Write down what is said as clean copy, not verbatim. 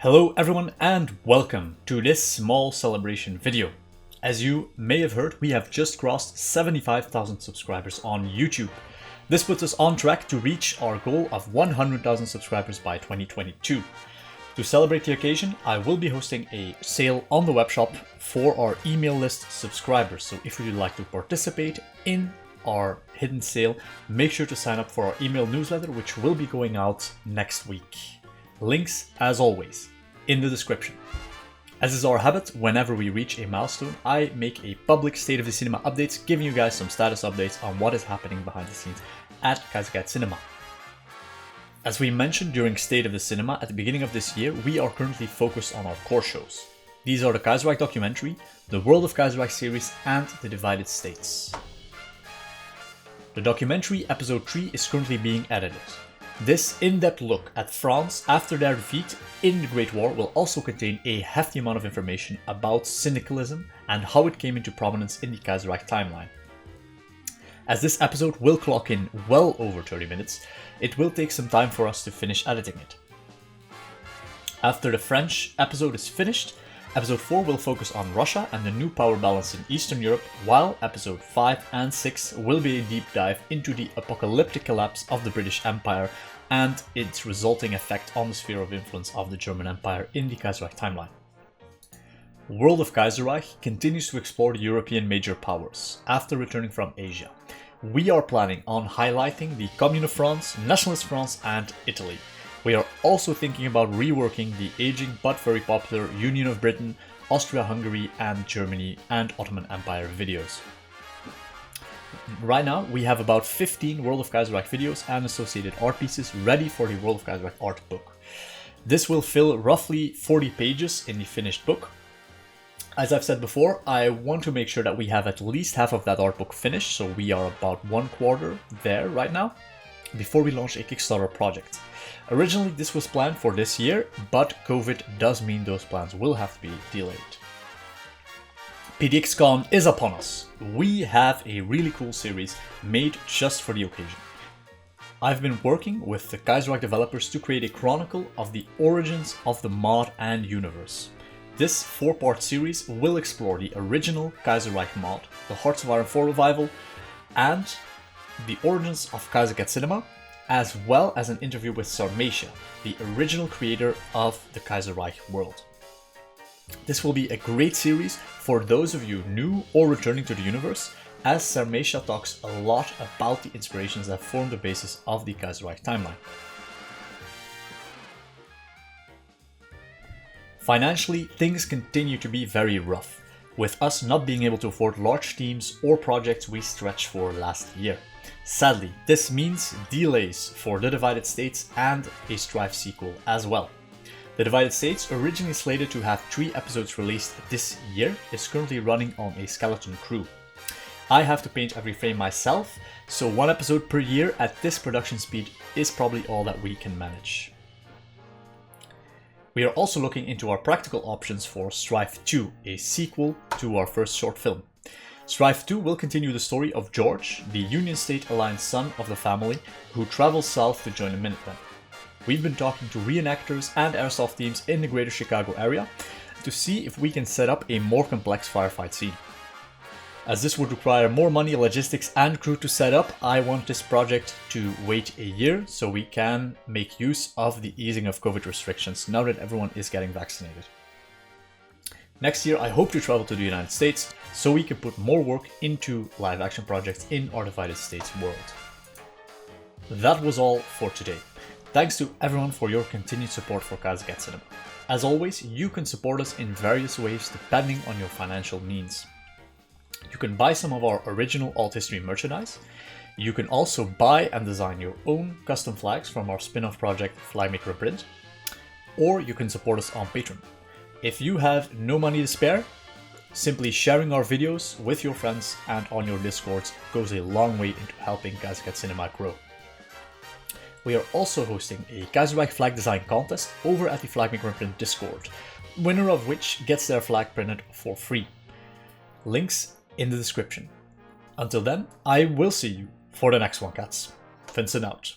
Hello everyone and welcome to this small celebration video. As you may have heard, we have just crossed 75,000 subscribers on YouTube. This puts us on track to reach our goal of 100,000 subscribers by 2022. To celebrate the occasion, I will be hosting a sale on the webshop for our email list subscribers. So if you'd like to participate in our hidden sale, make sure to sign up for our email newsletter, which will be going out next week. Links, as always, in the description. As is our habit, whenever we reach a milestone, I make a public State of the Cinema updates, giving you guys some status updates on what is happening behind the scenes at Kaiser Cinema. As we mentioned during State of the Cinema at the beginning of this year, we are currently focused on our core shows. These are the Kaiser documentary, the World of Kaiser series, and the Divided States. The documentary episode 3 is currently being edited. This in-depth look at France after their defeat in the Great War will also contain a hefty amount of information about syndicalism and how it came into prominence in the Kaiser timeline. As this episode will clock in well over 30 minutes, it will take some time for us to finish editing it. After the French episode is finished, episode 4 will focus on Russia and the new power balance in Eastern Europe, while episode 5 and 6 will be a deep dive into the apocalyptic collapse of the British Empire and its resulting effect on the sphere of influence of the German Empire in the Kaiserreich timeline. World of Kaiserreich continues to explore the European major powers after returning from Asia. We are planning on highlighting the Commune of France, Nationalist France, and Italy. We are also thinking about reworking the aging but very popular Union of Britain, Austria-Hungary, and Germany and Ottoman Empire videos. Right now, we have about 15 World of Kaiserreich videos and associated art pieces ready for the World of Kaiserreich art book. This will fill roughly 40 pages in the finished book. As I've said before, I want to make sure that we have at least half of that art book finished, so we are about 1/4 there right now, before we launch a Kickstarter project. Originally, this was planned for this year, but COVID does mean those plans will have to be delayed. PDX-CON is upon us. We have a really cool series made just for the occasion. I've been working with the Kaiserreich developers to create a chronicle of the origins of the mod and universe. This 4-part series will explore the original Kaiserreich mod, the Hearts of Iron 4 revival, and the origins of Kaiser Cinema, as well as an interview with Sarmatia, the original creator of the Kaiserreich world. This will be a great series for those of you new or returning to the universe, as Sarmatia talks a lot about the inspirations that form the basis of the Kaiserreich timeline. Financially, things continue to be very rough, with us not being able to afford large teams or projects we stretched for last year. Sadly, this means delays for The Divided States and a Strife sequel as well. The Divided States, originally slated to have 3 episodes released this year, is currently running on a skeleton crew. I have to paint every frame myself, so 1 episode per year at this production speed is probably all that we can manage. We are also looking into our practical options for Strife 2, a sequel to our first short film. Strife 2 will continue the story of George, the Union State Alliance son of the family, who travels south to join the Minutemen. We've been talking to reenactors and airsoft teams in the greater Chicago area to see if we can set up a more complex firefight scene. As this would require more money, logistics, and crew to set up, I want this project to wait a year so we can make use of the easing of COVID restrictions now that everyone is getting vaccinated. Next year, I hope to travel to the United States so we can put more work into live action projects in our Divided States world. That was all for today. Thanks to everyone for your continued support for Kaiser Cinema. As always, you can support us in various ways depending on your financial means. You can buy some of our original Alt History merchandise. You can also buy and design your own custom flags from our spin-off project Flagmaker Print, or you can support us on Patreon. If you have no money to spare, simply sharing our videos with your friends and on your Discords goes a long way into helping Kaiser Cinema grow. We are also hosting a Kaiserreich flag design contest over at the Flagmaker Print Discord, winner of which gets their flag printed for free. Links in the description. Until then, I will see you for the next one, cats. Vincent out.